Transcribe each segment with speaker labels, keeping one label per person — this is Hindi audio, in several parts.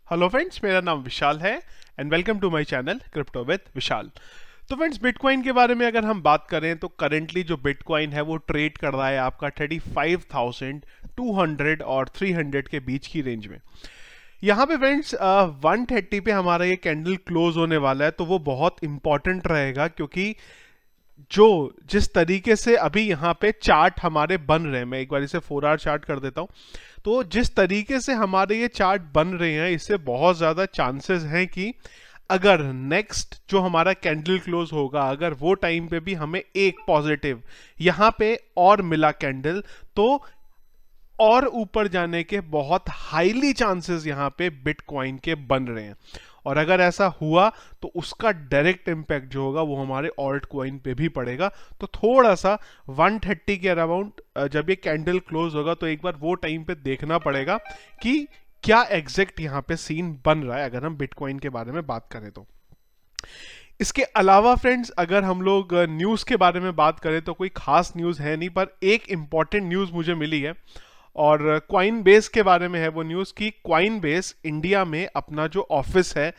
Speaker 1: हेलो फ्रेंड्स, मेरा नाम विशाल है and welcome to my channel crypto with Vishal. तो फ्रेंड्स, बिटकॉइन के बारे में अगर हम बात करें तो करंटली जो बिटकॉइन है वो ट्रेड कर रहा है आपका 35,200 और 300 के बीच की रेंज में। यहाँ पे फ्रेंड्स 130 पे हमारा ये कैंडल क्लोज होने वाला है, तो वो बहुत इंपॉर्टेंट रहेगा क्योंकि जिस तरीके से अभी यहाँ पे चार्ट हमारे बन रहे हैं, मैं एक बार इसे 4 आवर चार्ट कर देता हूँ। तो जिस तरीके से हमारे ये चार्ट बन रहे हैं, इससे बहुत ज़्यादा चांसेस हैं कि अगर नेक्स्ट जो हमारा कैंडल क्लोज होगा, अगर वो टाइम पे भी हमें एक पॉजिटिव यहाँ पे और मिला कैंडल, तो और ऊपर जाने के बहुत हाईली चांसेस यहाँ पे बिटकॉइन के बन रहे हैं। और अगर ऐसा हुआ तो उसका डायरेक्ट इम्पैक्ट जो होगा वो हमारे ऑल्ट कॉइन पे भी पड़ेगा। तो थोड़ा सा 130 के अराउंड जब ये कैंडल क्लोज होगा तो एक बार वो टाइम पे देखना पड़ेगा कि क्या एग्जैक्ट यहाँ पे सीन बन रहा है, अगर हम बिटकॉइन के बारे में बात करें तो। इसके अलावा फ्रेंड्स, अगर हम लोग न्यूज़ के बारे में बात करें तो कोई खास न्यूज़ है नहीं, पर एक इंपॉर्टेंट न्यूज़ मुझे मिली है और क्वाइन बेस के बारे में है वो न्यूज़ कि क्वाइन बेस इंडिया में अपना जो ऑफिस है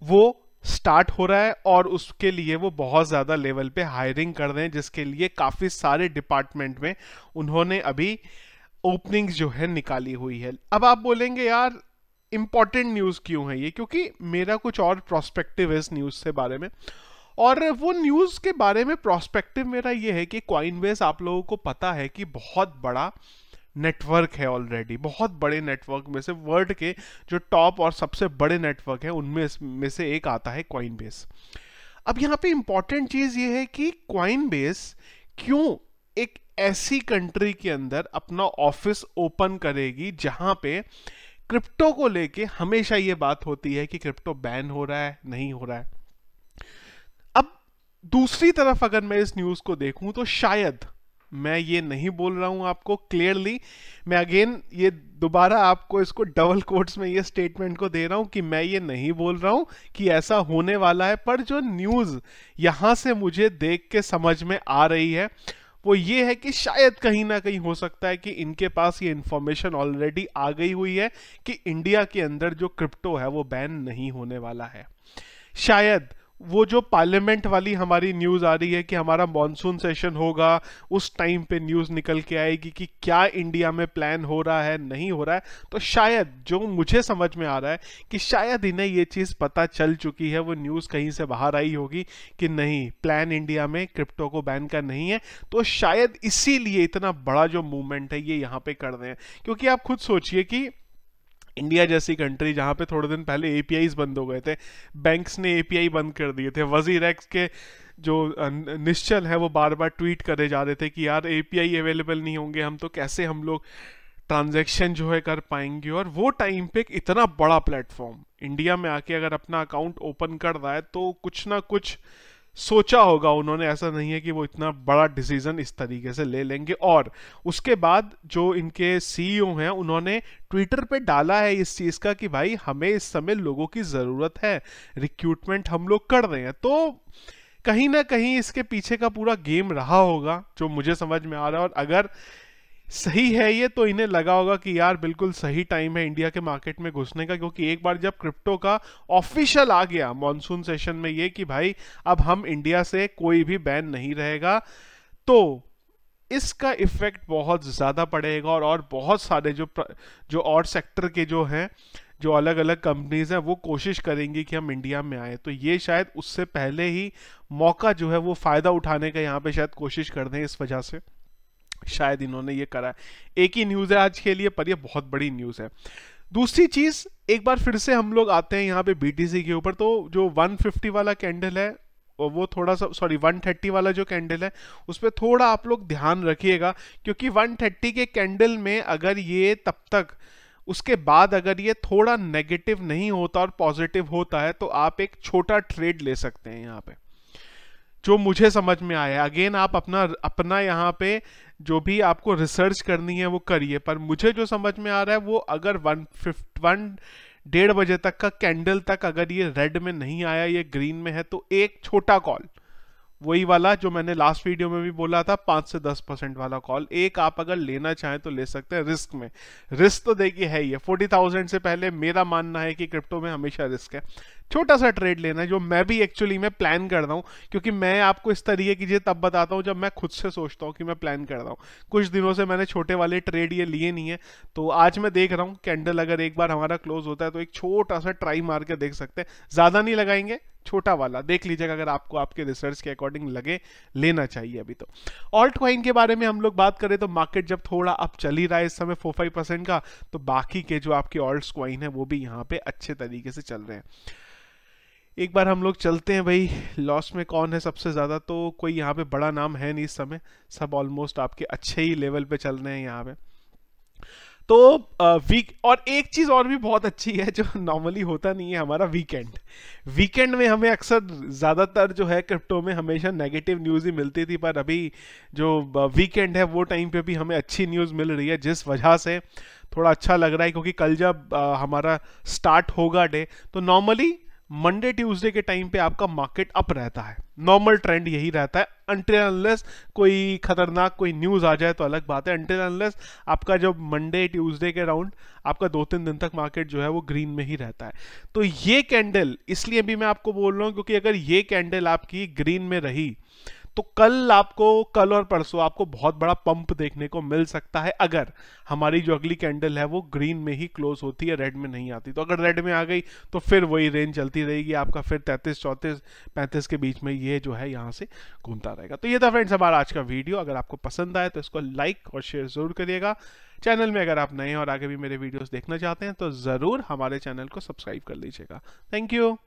Speaker 1: वो स्टार्ट हो रहा है और उसके लिए वो बहुत ज़्यादा लेवल पे हायरिंग कर रहे हैं, जिसके लिए काफ़ी सारे डिपार्टमेंट में उन्होंने अभी ओपनिंग्स जो है निकाली हुई है। अब आप बोलेंगे यार इंपॉर्टेंट न्यूज़ क्यों है ये, क्योंकि मेरा कुछ और प्रोस्पेक्टिव है इस न्यूज़ से बारे में। और वो न्यूज़ के बारे में प्रोस्पेक्टिव मेरा ये है कि क्वाइनबेस, आप लोगों को पता है कि बहुत बड़ा नेटवर्क है ऑलरेडी। बहुत बड़े नेटवर्क में से वर्ल्ड के जो टॉप और सबसे बड़े नेटवर्क है उनमें से एक आता है क्वाइनबेस। अब यहाँ पे इंपॉर्टेंट चीज ये है कि क्वाइनबेस क्यों एक ऐसी कंट्री के अंदर अपना ऑफिस ओपन करेगी जहां पे क्रिप्टो को लेके हमेशा ये बात होती है कि क्रिप्टो बैन हो रहा है, नहीं हो रहा है। अब दूसरी तरफ अगर मैं इस न्यूज को देखूं तो शायद, मैं ये नहीं बोल रहा हूं आपको क्लियरली, मैं अगेन ये दोबारा आपको इसको डबल कोट्स में ये स्टेटमेंट को दे रहा हूं कि मैं ये नहीं बोल रहा हूं कि ऐसा होने वाला है, पर जो न्यूज़ यहां से मुझे देख के समझ में आ रही है वो ये है कि शायद कहीं ना कहीं हो सकता है कि इनके पास ये इंफॉर्मेशन ऑलरेडी आ गई हुई है कि इंडिया के अंदर जो क्रिप्टो है वो बैन नहीं होने वाला है। शायद वो जो पार्लियामेंट वाली हमारी न्यूज़ आ रही है कि हमारा मॉनसून सेशन होगा, उस टाइम पे न्यूज़ निकल के आएगी कि क्या इंडिया में प्लान हो रहा है, नहीं हो रहा है। तो शायद, जो मुझे समझ में आ रहा है कि शायद इन्हें ये चीज़ पता चल चुकी है, वो न्यूज़ कहीं से बाहर आई होगी कि नहीं, प्लान इंडिया में क्रिप्टो को बैन का नहीं है। तो शायद इसीलिए इतना बड़ा जो मूवमेंट है ये यहाँ पे कर रहे हैं। क्योंकि आप खुद सोचिए कि इंडिया जैसी कंट्री जहां पे थोड़े दिन पहले एपीआईज बंद हो गए थे, बैंक्स ने एपीआई बंद कर दिए थे, वजीर एक्स के जो निश्चल है वो बार बार ट्वीट करे जा रहे थे कि यार एपीआई अवेलेबल नहीं होंगे हम तो कैसे हम लोग ट्रांजैक्शन जो है कर पाएंगे। और वो टाइम पे इतना बड़ा प्लेटफॉर्म इंडिया में आके अगर अपना अकाउंट ओपन कर रहा है तो कुछ ना कुछ सोचा होगा उन्होंने, ऐसा नहीं है कि वो इतना बड़ा डिसीजन इस तरीके से ले लेंगे। और उसके बाद जो इनके सीईओ हैं उन्होंने ट्विटर पे डाला है इस चीज का कि भाई हमें इस समय लोगों की जरूरत है, रिक्रूटमेंट हम लोग कर रहे हैं। तो कहीं ना कहीं इसके पीछे का पूरा गेम रहा होगा जो मुझे समझ में आ रहा है। और अगर सही है ये तो इन्हें लगा होगा कि यार बिल्कुल सही टाइम है इंडिया के मार्केट में घुसने का, क्योंकि एक बार जब क्रिप्टो का ऑफिशियल आ गया मॉनसून सेशन में ये कि भाई अब हम इंडिया से कोई भी बैन नहीं रहेगा, तो इसका इफेक्ट बहुत ज्यादा पड़ेगा। और बहुत सारे जो और सेक्टर के जो हैं, जो अलग अलग कंपनीज हैं, वो कोशिश करेंगी कि हम इंडिया में आए। तो ये शायद उससे पहले ही मौका जो है वो फायदा उठाने का यहाँ पे शायद कोशिश कर दें, इस वजह से शायद इन्होंने ये करा। एक ही न्यूज़ है आज के लिए, पर ये बहुत बड़ी न्यूज़ है। दूसरी चीज़, एक बार फिर से हम लोग आते हैं यहाँ पे बीटीसी के ऊपर। तो जो 150 वाला कैंडल है वो थोड़ा सा, सॉरी 130 वाला जो कैंडल है उस पर थोड़ा आप लोग ध्यान रखिएगा, क्योंकि 130 के कैंडल में अगर ये तब तक, उसके बाद अगर ये थोड़ा नेगेटिव नहीं होता और पॉजिटिव होता है तो आप एक छोटा ट्रेड ले सकते हैं यहाँ पे, जो मुझे समझ में आया। अगेन आप अपना यहाँ पे जो भी आपको रिसर्च करनी है वो करिए, पर मुझे जो समझ में आ रहा है वो अगर 1:30 बजे तक का कैंडल तक अगर ये रेड में नहीं आया, ये ग्रीन में है, तो एक छोटा कॉल वही वाला जो मैंने लास्ट वीडियो में भी बोला था, 5 से 10% वाला कॉल एक आप अगर लेना चाहें तो ले सकते हैं। रिस्क में, रिस्क तो देखिए है ही है। 40,000 से पहले मेरा मानना है कि क्रिप्टो में हमेशा रिस्क है। छोटा सा ट्रेड लेना है, जो मैं भी एक्चुअली में प्लान कर रहा हूँ, क्योंकि मैं आपको इस तरीके की चीज़ तब बताता हूँ जब मैं खुद से सोचता हूँ कि मैं प्लान कर रहा हूँ। कुछ दिनों से मैंने छोटे वाले ट्रेड ये लिए नहीं है, तो आज मैं देख रहा हूँ कैंडल अगर एक बार हमारा क्लोज होता है तो एक छोटा सा ट्राई मार के देख सकते हैं। ज़्यादा नहीं लगाएंगे, छोटा वाला देख लीजिएगा, अगर आपको आपके रिसर्च के अकॉर्डिंग लगे लेना चाहिए अभी तो। ऑल्ट कॉइन के बारे में हम लोग बात करें तो मार्केट जब थोड़ा अब चल ही रहा है इस समय 4-5% का, तो बाकी के जो आपके ऑल्ट कॉइन है वो भी यहाँ पे अच्छे तरीके से चल रहे हैं। एक बार हम लोग चलते हैं भाई, लॉस में कौन है सबसे ज़्यादा, तो कोई यहाँ पे बड़ा नाम है नहीं इस समय, सब ऑलमोस्ट आपके अच्छे ही लेवल पे चल रहे हैं यहाँ पे। तो वीक, और एक चीज़ और भी बहुत अच्छी है जो नॉर्मली होता नहीं है, हमारा वीकेंड। वीकेंड में हमें अक्सर ज़्यादातर जो है क्रिप्टो में हमेशा नेगेटिव न्यूज़ ही मिलती थी, पर अभी जो वीकेंड है वो टाइम पे भी हमें अच्छी न्यूज़ मिल रही है, जिस वजह से थोड़ा अच्छा लग रहा है। क्योंकि कल जब हमारा स्टार्ट होगा डे, तो नॉर्मली मंडे ट्यूसडे के टाइम पे आपका मार्केट अप रहता है, नॉर्मल ट्रेंड यही रहता है, अनटिल अनलेस कोई खतरनाक कोई न्यूज़ आ जाए तो अलग बात है। अनटिल अनलेस आपका जब मंडे ट्यूसडे के राउंड आपका 2-3 दिन तक मार्केट जो है वो ग्रीन में ही रहता है। तो ये कैंडल इसलिए भी मैं आपको बोल रहा हूँ क्योंकि अगर ये कैंडल आपकी ग्रीन में रही तो कल और परसों आपको बहुत बड़ा पंप देखने को मिल सकता है, अगर हमारी जो अगली कैंडल है वो ग्रीन में ही क्लोज होती है, रेड में नहीं आती। तो अगर रेड में आ गई तो फिर वही रेंज चलती रहेगी आपका, फिर 33, 34, 35 के बीच में ये जो है यहाँ से घूमता रहेगा। तो ये था फ्रेंड्स हमारा आज का वीडियो। अगर आपको पसंद आए तो इसको लाइक और शेयर जरूर करिएगा। चैनल में अगर आप नए हैं और आगे भी मेरे वीडियोस देखना चाहते हैं तो ज़रूर हमारे चैनल को सब्सक्राइब कर लीजिएगा। Thank you.